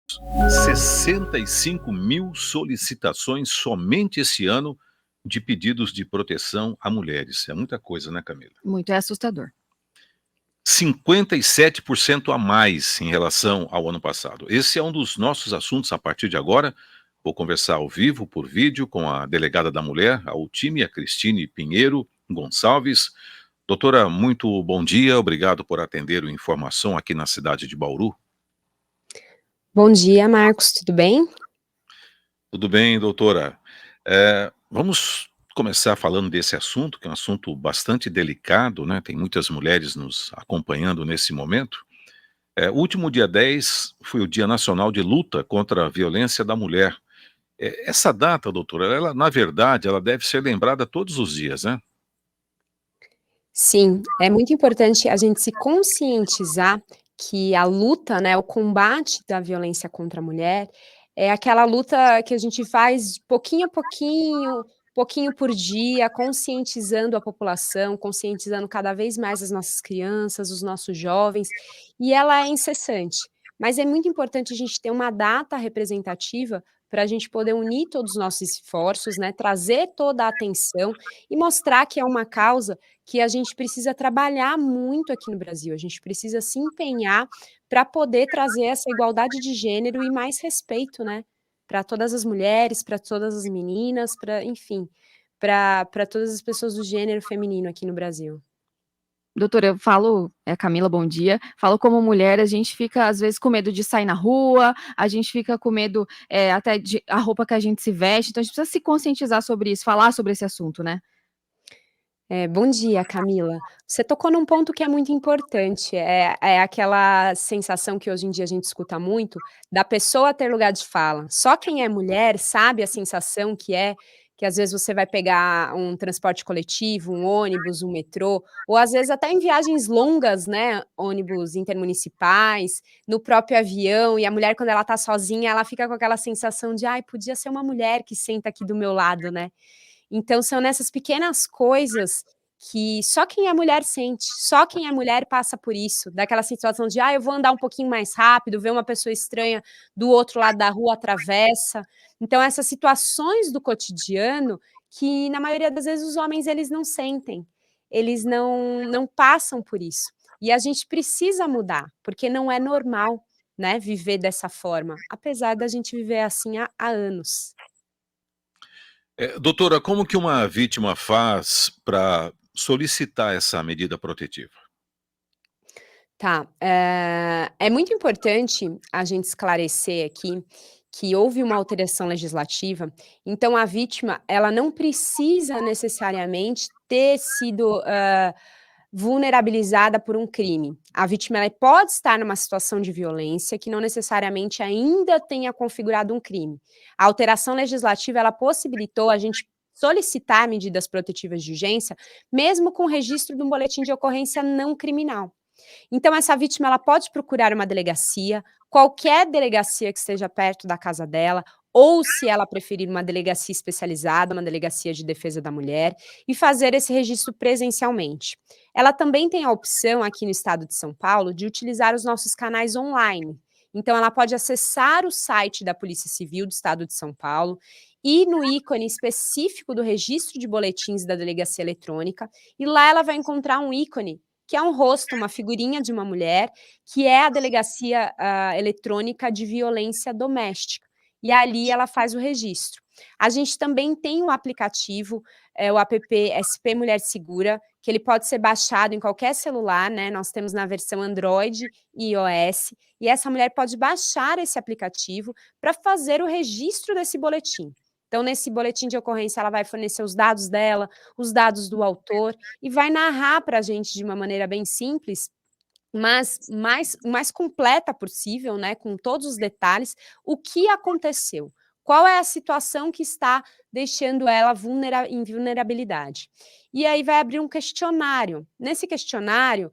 65 mil solicitações somente esse ano de pedidos de proteção a mulheres. É muita coisa, né, Camila? Muito, é assustador. 57% a mais em relação ao ano passado. Esse é um dos nossos assuntos a partir de agora. Vou conversar ao vivo, por vídeo, com a delegada da mulher, a Ultímia Cristine Pinheiro Gonçalves. Doutora, muito bom dia, obrigado por atender o Informação aqui na cidade de Bauru. Bom dia, Marcos, tudo bem? Tudo bem, doutora? Vamos começar falando desse assunto, que é um assunto bastante delicado, né? Tem muitas mulheres nos acompanhando nesse momento. O último dia 10 foi o Dia Nacional de Luta contra a Violência da Mulher. Essa data, doutora, ela, na verdade, ela deve ser lembrada todos os dias, né? Sim, é muito importante a gente se conscientizar que a luta, né, o combate da violência contra a mulher, é aquela luta que a gente faz de pouquinho a pouquinho, pouquinho por dia, conscientizando a população, conscientizando cada vez mais as nossas crianças, os nossos jovens, e ela é incessante. Mas é muito importante a gente ter uma data representativa para a gente poder unir todos os nossos esforços, né, trazer toda a atenção e mostrar que é uma causa que a gente precisa trabalhar muito aqui no Brasil, a gente precisa se empenhar para poder trazer essa igualdade de gênero e mais respeito, né, para todas as mulheres, para todas as meninas, para, enfim, para todas as pessoas do gênero feminino aqui no Brasil. Doutora, eu falo, Camila, bom dia. Falo como mulher, a gente fica às vezes com medo de sair na rua, a gente fica com medo até de a roupa que a gente se veste, então a gente precisa se conscientizar sobre isso, falar sobre esse assunto, né? Bom dia, Camila. Você tocou num ponto que é muito importante, é aquela sensação que hoje em dia a gente escuta muito, da pessoa ter lugar de fala. Só quem é mulher sabe a sensação que às vezes você vai pegar um transporte coletivo, um ônibus, um metrô, ou às vezes até em viagens longas, né, ônibus intermunicipais, no próprio avião, e a mulher quando ela tá sozinha, ela fica com aquela sensação de: "Ai, podia ser uma mulher que senta aqui do meu lado", né. Então são nessas pequenas coisas que só quem é mulher sente, só quem é mulher passa por isso, daquela situação de: "Ah, eu vou andar um pouquinho mais rápido, ver uma pessoa estranha do outro lado da rua, atravessa". Então essas situações do cotidiano que, na maioria das vezes, os homens eles não sentem, eles não passam por isso. E a gente precisa mudar, porque não é normal, né, viver dessa forma, apesar da gente viver assim há anos. Doutora, como que uma vítima faz para solicitar essa medida protetiva? Tá, é muito importante a gente esclarecer aqui que houve uma alteração legislativa, então a vítima, ela não precisa necessariamente ter sido, vulnerabilizada por um crime. A vítima, ela pode estar numa situação de violência que não necessariamente ainda tenha configurado um crime. A alteração legislativa, ela possibilitou a gente solicitar medidas protetivas de urgência, mesmo com registro de um boletim de ocorrência não criminal. Então essa vítima ela pode procurar uma delegacia, qualquer delegacia que esteja perto da casa dela, ou se ela preferir uma delegacia especializada, uma delegacia de defesa da mulher, e fazer esse registro presencialmente. Ela também tem a opção aqui no estado de São Paulo de utilizar os nossos canais online. Então ela pode acessar o site da Polícia Civil do estado de São Paulo, ir no ícone específico do registro de boletins da delegacia eletrônica, e lá ela vai encontrar um ícone que é um rosto, uma figurinha de uma mulher, que é a delegacia eletrônica de violência doméstica. E ali ela faz o registro. A gente também tem um aplicativo, o app SP Mulher Segura, que ele pode ser baixado em qualquer celular, né? Nós temos na versão Android e iOS, e essa mulher pode baixar esse aplicativo para fazer o registro desse boletim. Então, nesse boletim de ocorrência, ela vai fornecer os dados dela, os dados do autor, e vai narrar para a gente de uma maneira bem simples, mas mais completa possível, né, com todos os detalhes, o que aconteceu. Qual é a situação que está deixando ela em vulnerabilidade? E aí vai abrir um questionário. Nesse questionário,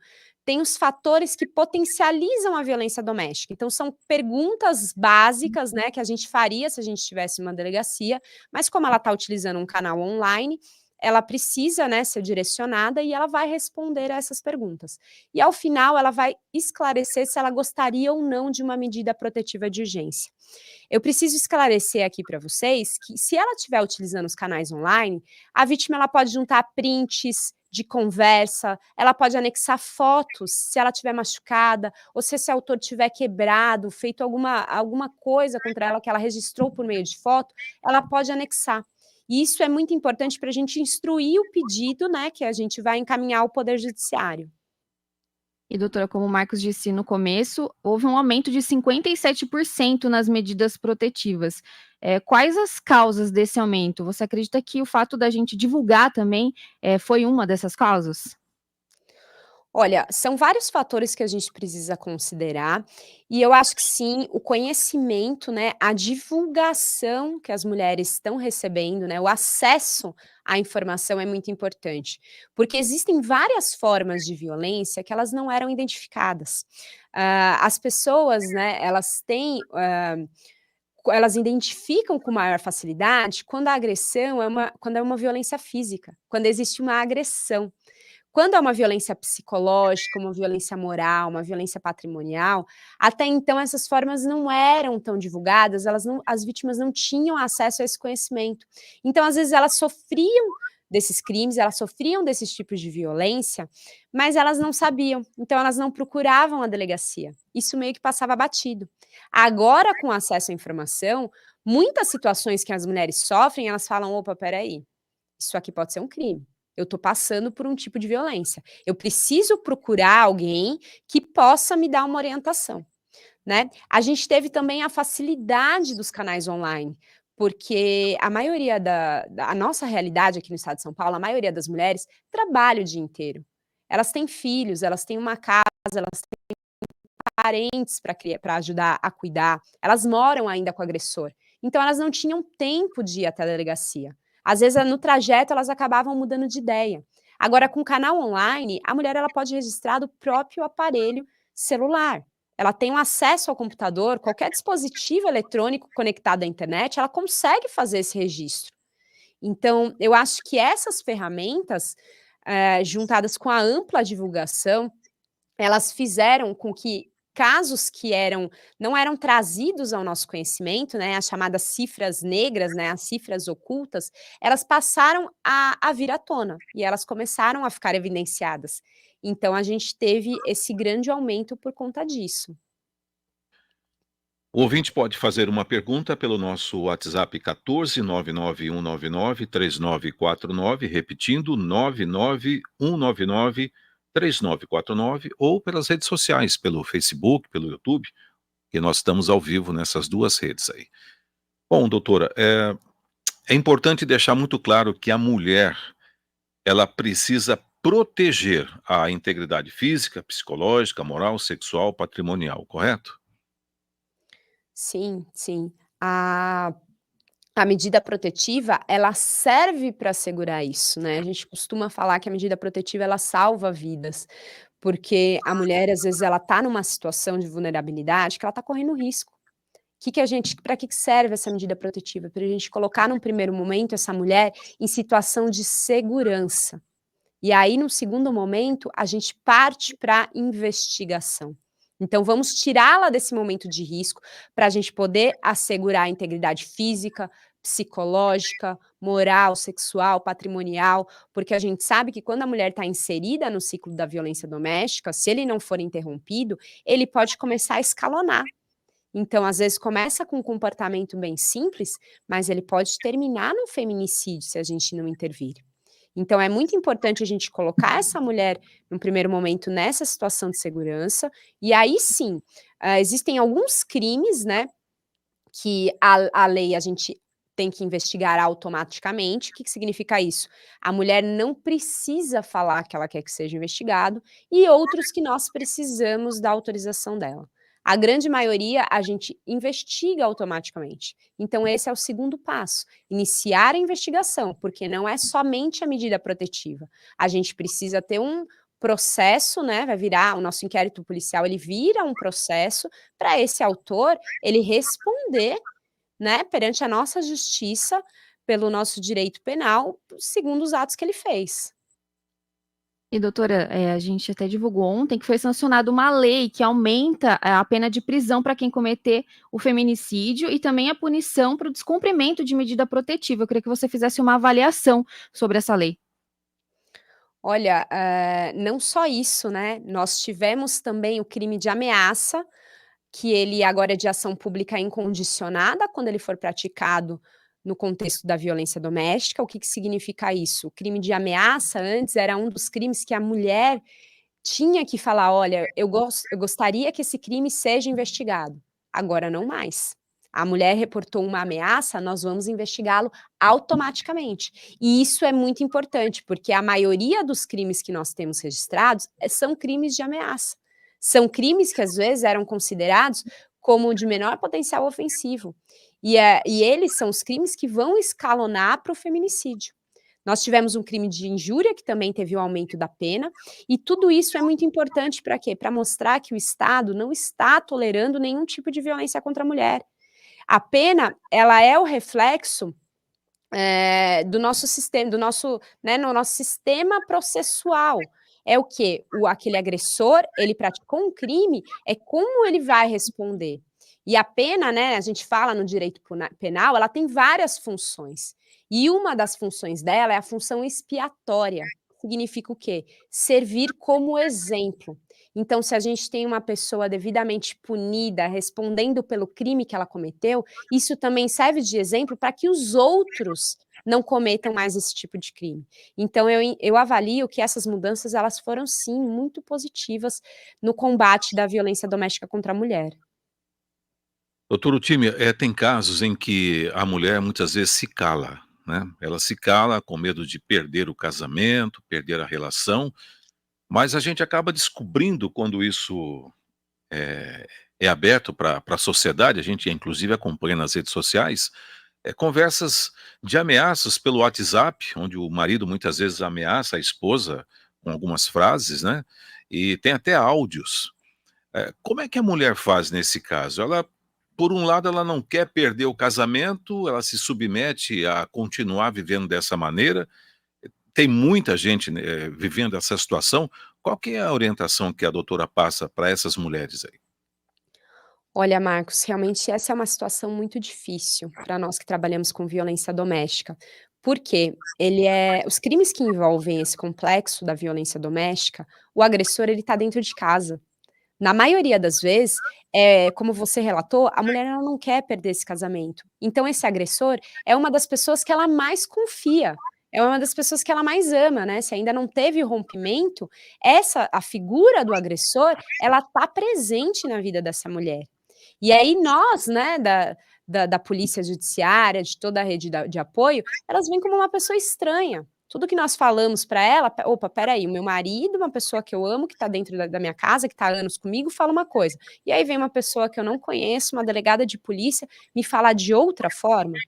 tem os fatores que potencializam a violência doméstica. Então, são perguntas básicas, né, que a gente faria se a gente estivesse numa delegacia, mas como ela está utilizando um canal online, ela precisa, né, ser direcionada e ela vai responder a essas perguntas. E ao final ela vai esclarecer se ela gostaria ou não de uma medida protetiva de urgência. Eu preciso esclarecer aqui para vocês que se ela estiver utilizando os canais online, a vítima ela pode juntar prints de conversa, ela pode anexar fotos se ela estiver machucada, ou se esse autor tiver quebrado, feito alguma coisa contra ela que ela registrou por meio de foto, ela pode anexar. E isso é muito importante para a gente instruir o pedido, né, que a gente vai encaminhar ao Poder Judiciário. E doutora, como o Marcos disse no começo, houve um aumento de 57% nas medidas protetivas. Quais as causas desse aumento? Você acredita que o fato da gente divulgar também, foi uma dessas causas? Olha, são vários fatores que a gente precisa considerar, e eu acho que sim, o conhecimento, né, a divulgação que as mulheres estão recebendo, né, o acesso à informação é muito importante, porque existem várias formas de violência que elas não eram identificadas. As pessoas, né, elas identificam com maior facilidade quando a agressão quando é uma violência física, quando existe uma agressão. Quando é uma violência psicológica, uma violência moral, uma violência patrimonial, até então essas formas não eram tão divulgadas, as vítimas não tinham acesso a esse conhecimento. Então, às vezes, elas sofriam desses crimes, elas sofriam desses tipos de violência, mas elas não sabiam, então elas não procuravam a delegacia. Isso meio que passava batido. Agora, com acesso à informação, muitas situações que as mulheres sofrem, elas falam: opa, peraí, isso aqui pode ser um crime. Eu estou passando por um tipo de violência. Eu preciso procurar alguém que possa me dar uma orientação, né? A gente teve também a facilidade dos canais online, porque a maioria a nossa realidade aqui no estado de São Paulo, a maioria das mulheres trabalha o dia inteiro. Elas têm filhos, elas têm uma casa, elas têm parentes para ajudar a cuidar, elas moram ainda com o agressor. Então elas não tinham tempo de ir até a delegacia. Às vezes, no trajeto, elas acabavam mudando de ideia. Agora, com o canal online, a mulher ela pode registrar do próprio aparelho celular. Ela tem um acesso ao computador, qualquer dispositivo eletrônico conectado à internet, ela consegue fazer esse registro. Então, eu acho que essas ferramentas, juntadas com a ampla divulgação, elas fizeram com que casos que não eram trazidos ao nosso conhecimento, né, as chamadas cifras negras, né, as cifras ocultas, elas passaram a vir à tona, e elas começaram a ficar evidenciadas. Então a gente teve esse grande aumento por conta disso. O ouvinte pode fazer uma pergunta pelo nosso WhatsApp 14 99199 3949, repetindo 99199 3949, ou pelas redes sociais, pelo Facebook, pelo YouTube, que nós estamos ao vivo nessas duas redes aí. Bom, doutora, é importante deixar muito claro que a mulher, ela precisa proteger a integridade física, psicológica, moral, sexual, patrimonial, correto? Sim, sim. A medida protetiva, ela serve para assegurar isso, né, a gente costuma falar que a medida protetiva, ela salva vidas, porque a mulher, às vezes, ela está numa situação de vulnerabilidade que ela está correndo risco. Para que serve essa medida protetiva? Para a gente colocar num primeiro momento essa mulher em situação de segurança. E aí, num segundo momento, a gente parte pra investigação. Então vamos tirá-la desse momento de risco, para a gente poder assegurar a integridade física, psicológica, moral, sexual, patrimonial, porque a gente sabe que quando a mulher está inserida no ciclo da violência doméstica, se ele não for interrompido, ele pode começar a escalonar. Então, às vezes, começa com um comportamento bem simples, mas ele pode terminar num feminicídio se a gente não intervir. Então é muito importante a gente colocar essa mulher, num primeiro momento, nessa situação de segurança, e aí sim, existem alguns crimes, né, que a lei a gente tem que investigar automaticamente. O que significa isso? A mulher não precisa falar que ela quer que seja investigado, e outros que nós precisamos da autorização dela. A grande maioria a gente investiga automaticamente. Então esse é o segundo passo, iniciar a investigação, porque não é somente a medida protetiva. A gente precisa ter um processo, né, vai virar o nosso inquérito policial, ele vira um processo para esse autor, ele responder, né, perante a nossa justiça, pelo nosso direito penal, segundo os atos que ele fez. E doutora, a gente até divulgou ontem que foi sancionada uma lei que aumenta a pena de prisão para quem cometer o feminicídio e também a punição para o descumprimento de medida protetiva. Eu queria que você fizesse uma avaliação sobre essa lei. Olha, não só isso, né, nós tivemos também o crime de ameaça, que ele agora é de ação pública incondicionada quando ele for praticado no contexto da violência doméstica. O que que significa isso? O crime de ameaça antes era um dos crimes que a mulher tinha que falar: "Olha, eu gostaria que esse crime seja investigado", agora não mais. A mulher reportou uma ameaça, nós vamos investigá-lo automaticamente. E isso é muito importante, porque a maioria dos crimes que nós temos registrados, são crimes de ameaça. São crimes que às vezes eram considerados como de menor potencial ofensivo. E eles são os crimes que vão escalonar para o feminicídio. Nós tivemos um crime de injúria, que também teve o aumento da pena, e tudo isso é muito importante para quê? Para mostrar que o Estado não está tolerando nenhum tipo de violência contra a mulher. A pena, ela é o reflexo, do nosso sistema, do nosso, né, no nosso sistema processual. É o quê? Aquele agressor, ele praticou um crime, é como ele vai responder. E a pena, né, a gente fala no direito penal, ela tem várias funções. E uma das funções dela é a função expiatória. Significa o quê? Servir como exemplo. Então, se a gente tem uma pessoa devidamente punida, respondendo pelo crime que ela cometeu, isso também serve de exemplo para que os outros não cometam mais esse tipo de crime. Então eu avalio que essas mudanças, elas foram sim muito positivas no combate da violência doméstica contra a mulher. Doutor Otime, tem casos em que a mulher muitas vezes se cala, né, ela se cala com medo de perder o casamento, perder a relação, mas a gente acaba descobrindo quando isso é é aberto para a sociedade, a gente inclusive acompanha nas redes sociais, conversas de ameaças pelo WhatsApp, onde o marido muitas vezes ameaça a esposa com algumas frases, né, e tem até áudios. Como é que a mulher faz nesse caso? Ela, por um lado, ela não quer perder o casamento, ela se submete a continuar vivendo dessa maneira. Tem muita gente, né, vivendo essa situação. Qual que é a orientação que a doutora passa para essas mulheres aí? Olha, Marcos, realmente essa é uma situação muito difícil para nós que trabalhamos com violência doméstica, porque os crimes que envolvem esse complexo da violência doméstica, o agressor ele está dentro de casa. Na maioria das vezes, como você relatou, a mulher ela não quer perder esse casamento. Então esse agressor é uma das pessoas que ela mais confia, é uma das pessoas que ela mais ama, né, se ainda não teve o rompimento, a figura do agressor, ela está presente na vida dessa mulher. E aí nós, né, da polícia judiciária, de toda a rede de apoio, elas veem como uma pessoa estranha. Tudo que nós falamos para ela: "Opa, espera aí, o meu marido, uma pessoa que eu amo, que está dentro da minha casa, que está há anos comigo, fala uma coisa, e aí vem uma pessoa que eu não conheço, uma delegada de polícia, me falar de outra forma?".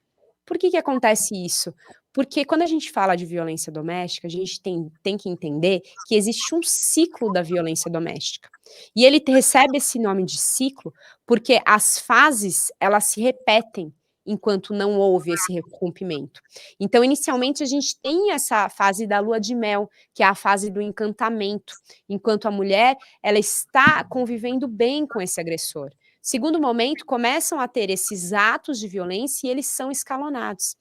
Por que que acontece isso? Porque quando a gente fala de violência doméstica, a gente tem que entender que existe um ciclo da violência doméstica. E ele recebe esse nome de ciclo, porque as fases, elas se repetem enquanto não houve esse rompimento. Então, inicialmente, a gente tem essa fase da lua de mel, que é a fase do encantamento, enquanto a mulher, ela está convivendo bem com esse agressor. Segundo momento, começam a ter esses atos de violência e eles são escalonados.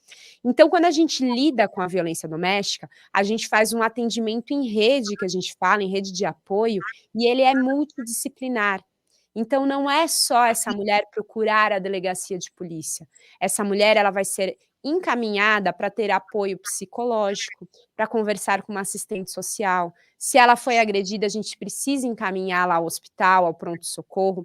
Então, quando a gente lida com a violência doméstica, a gente faz um atendimento em rede, que a gente fala, em rede de apoio, e ele é multidisciplinar. Então, não é só essa mulher procurar a delegacia de polícia. Essa mulher, ela vai ser encaminhada para ter apoio psicológico, para conversar com uma assistente social. Se ela foi agredida, a gente precisa encaminhá-la ao hospital, ao pronto-socorro,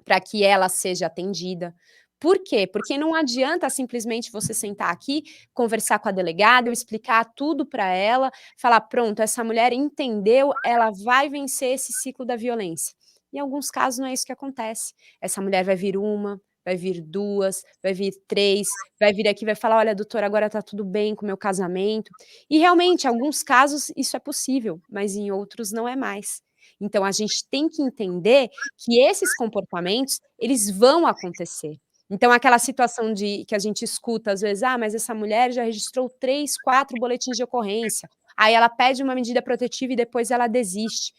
para que ela seja atendida. Por quê? Porque não adianta simplesmente você sentar aqui, conversar com a delegada, eu explicar tudo para ela, falar: "Pronto, essa mulher entendeu, ela vai vencer esse ciclo da violência". Em alguns casos não é isso que acontece. Essa mulher vai vir uma, vai vir 2, vai vir 3, vai vir aqui e vai falar: "Olha, doutora, agora está tudo bem com o meu casamento". E realmente, em alguns casos isso é possível, mas em outros não é mais. Então a gente tem que entender que esses comportamentos, eles vão acontecer. Então aquela situação que a gente escuta às vezes: "Ah, mas essa mulher já registrou 3, 4 boletins de ocorrência, aí ela pede uma medida protetiva e depois ela desiste".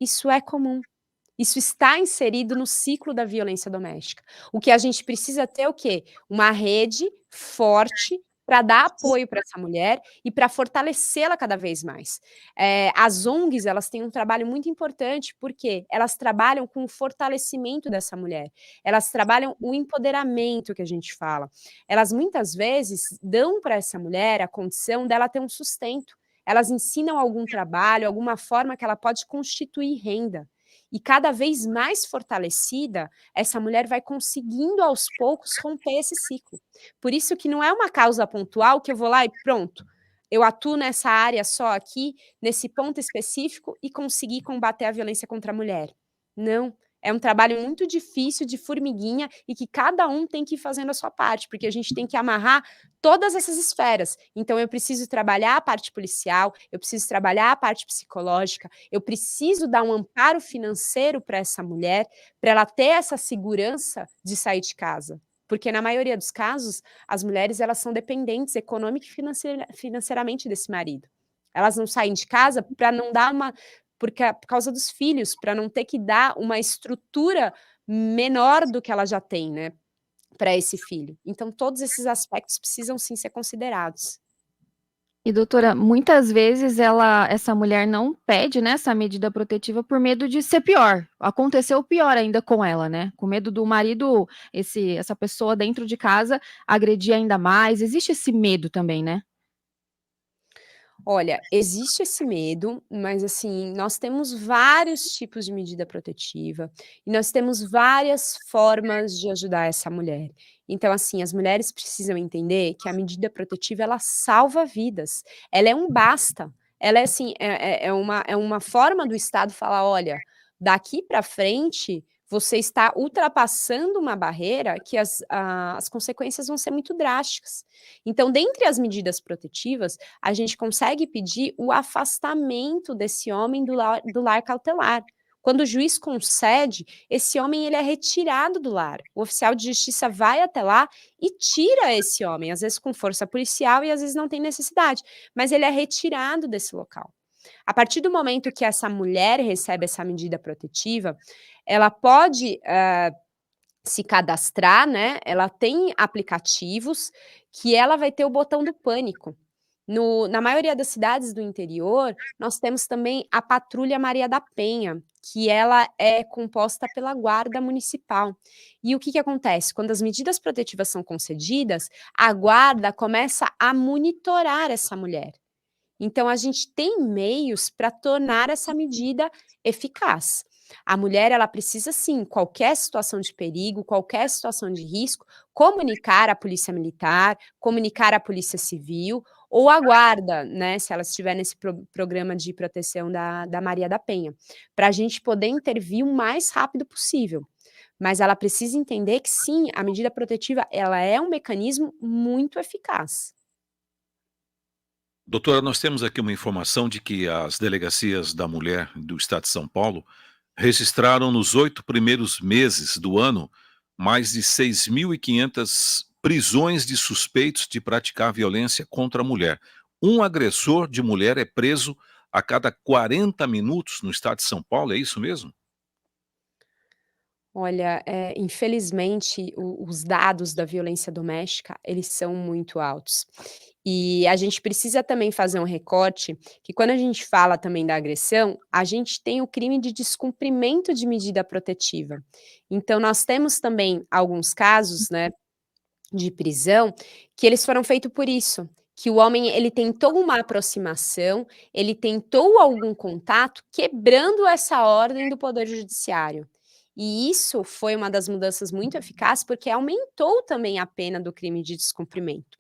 Isso é comum. Isso está inserido no ciclo da violência doméstica. O que a gente precisa ter é o quê? Uma rede forte para dar apoio para essa mulher e para fortalecê-la cada vez mais. As ONGs, elas têm um trabalho muito importante, porque elas trabalham com o fortalecimento dessa mulher, elas trabalham o empoderamento que a gente fala. Elas muitas vezes dão para essa mulher a condição dela ter um sustento, elas ensinam algum trabalho, alguma forma que ela pode constituir renda. E cada vez mais fortalecida, essa mulher vai conseguindo aos poucos romper esse ciclo. Por isso que não é uma causa pontual que eu vou lá e pronto, eu atuo nessa área só aqui, nesse ponto específico e consegui combater a violência contra a mulher. Não, é um trabalho muito difícil, de formiguinha, e que cada um tem que ir fazendo a sua parte, porque a gente tem que amarrar todas essas esferas. Então eu preciso trabalhar a parte policial, eu preciso trabalhar a parte psicológica, eu preciso dar um amparo financeiro para essa mulher, para ela ter essa segurança de sair de casa. Porque na maioria dos casos, as mulheres elas são dependentes econômica e financeiramente desse marido. Elas não saem de casa para não dar uma por causa dos filhos, para não ter que dar uma estrutura menor do que ela já tem, né, para esse filho. Então todos esses aspectos precisam sim ser considerados. E doutora, muitas vezes essa mulher não pede, né, essa medida protetiva por medo de ser pior. Aconteceu pior ainda com ela, né? Com medo do marido, essa pessoa dentro de casa agredir ainda mais. Existe esse medo também, né? Olha, existe esse medo, mas assim, nós temos vários tipos de medida protetiva e nós temos várias formas de ajudar essa mulher. Então, assim, as mulheres precisam entender que a medida protetiva ela salva vidas. Ela é um basta. Ela é assim, é uma forma do Estado falar: olha, daqui para frente você está ultrapassando uma barreira que as consequências vão ser muito drásticas. Então, dentre as medidas protetivas, a gente consegue pedir o afastamento desse homem do lar cautelar. Quando o juiz concede, esse homem ele é retirado do lar. O oficial de justiça vai até lá e tira esse homem, às vezes com força policial e às vezes não tem necessidade, mas ele é retirado desse local. A partir do momento que essa mulher recebe essa medida protetiva, ela pode se cadastrar, né, ela tem aplicativos que ela vai ter o botão do pânico. Na maioria das cidades do interior, nós temos também a Patrulha Maria da Penha, que ela é composta pela guarda municipal. E o que acontece? Quando as medidas protetivas são concedidas, a guarda começa a monitorar essa mulher. Então a gente tem meios para tornar essa medida eficaz. A mulher, ela precisa sim, qualquer situação de perigo, qualquer situação de risco, comunicar à polícia militar, comunicar à polícia civil ou à guarda, né, se ela estiver nesse programa de proteção da Maria da Penha, para a gente poder intervir o mais rápido possível. Mas ela precisa entender que sim, a medida protetiva, ela é um mecanismo muito eficaz. Doutora, nós temos aqui uma informação de que as delegacias da mulher do estado de São Paulo registraram nos 8 primeiros meses do ano mais de 6.500 prisões de suspeitos de praticar violência contra a mulher. Um agressor de mulher é preso a cada 40 minutos no estado de São Paulo, é isso mesmo? Olha, infelizmente, os dados da violência doméstica, eles são muito altos. E a gente precisa também fazer um recorte, que quando a gente fala também da agressão, a gente tem o crime de descumprimento de medida protetiva. Então nós temos também alguns casos, né, de prisão, que eles foram feito por isso, que o homem ele tentou uma aproximação, ele tentou algum contato, quebrando essa ordem do poder judiciário. E isso foi uma das mudanças muito eficazes, porque aumentou também a pena do crime de descumprimento,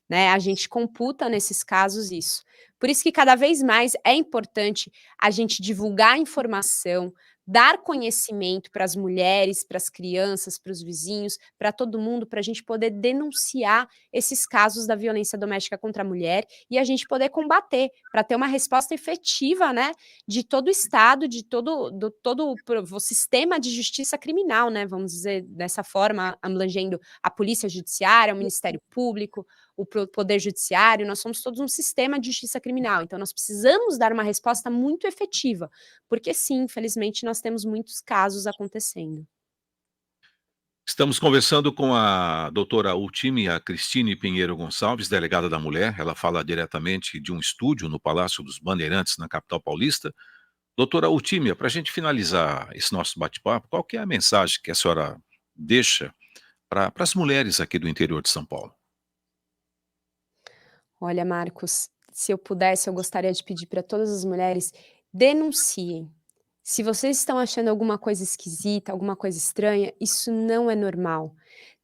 né, a gente computa nesses casos isso. Por isso que cada vez mais é importante a gente divulgar a informação, dar conhecimento para as mulheres, para as crianças, para os vizinhos, para todo mundo, para a gente poder denunciar esses casos da violência doméstica contra a mulher e a gente poder combater, para ter uma resposta efetiva, né, de todo o Estado, de todo o sistema de justiça criminal, né, vamos dizer dessa forma, abrangendo a Polícia Judiciária, o Ministério Público, o Poder Judiciário, nós somos todos um sistema de justiça criminal, então nós precisamos dar uma resposta muito efetiva, porque sim, infelizmente nós temos muitos casos acontecendo. Estamos conversando com a doutora Ultímia Cristine Pinheiro Gonçalves, delegada da mulher. Ela fala diretamente de um estúdio no Palácio dos Bandeirantes, na capital paulista. Doutora Ultímia, para a gente finalizar esse nosso bate-papo, qual que é a mensagem que a senhora deixa para as mulheres aqui do interior de São Paulo? Olha, Marcos, se eu pudesse, eu gostaria de pedir para todas as mulheres: denunciem. Se vocês estão achando alguma coisa esquisita, alguma coisa estranha, isso não é normal.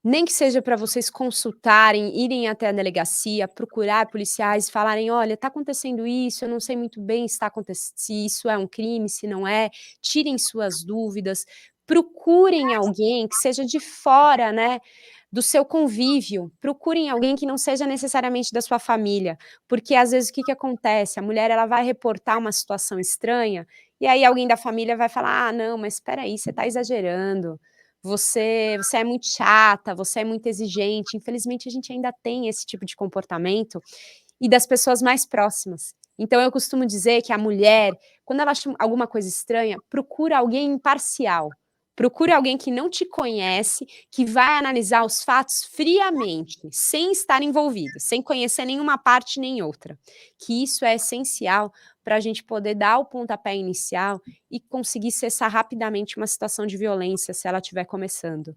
Nem que seja para vocês consultarem, irem até a delegacia, procurar policiais, falarem: olha, está acontecendo isso, eu não sei muito bem se isso é um crime, se não é. Tirem suas dúvidas, procurem alguém que seja de fora, né, do seu convívio, procurem alguém que não seja necessariamente da sua família, porque às vezes o que acontece? A mulher, ela vai reportar uma situação estranha, e aí alguém da família vai falar: ah, não, mas espera aí, você está exagerando, você é muito chata, você é muito exigente. Infelizmente a gente ainda tem esse tipo de comportamento, e das pessoas mais próximas. Então eu costumo dizer que a mulher, quando ela acha alguma coisa estranha, procura alguém imparcial, procure alguém que não te conhece, que vai analisar os fatos friamente, sem estar envolvido, sem conhecer nenhuma parte nem outra, que isso é essencial para a gente poder dar o pontapé inicial e conseguir cessar rapidamente uma situação de violência, se ela estiver começando.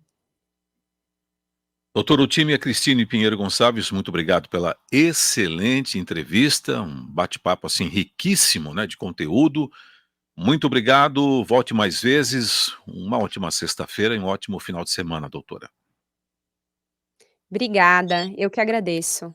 Doutora Ultímia Cristine Pinheiro Gonçalves, muito obrigado pela excelente entrevista, um bate-papo assim riquíssimo, né, de conteúdo. Muito obrigado, volte mais vezes. Uma ótima sexta-feira e um ótimo final de semana, doutora. Obrigada, eu que agradeço.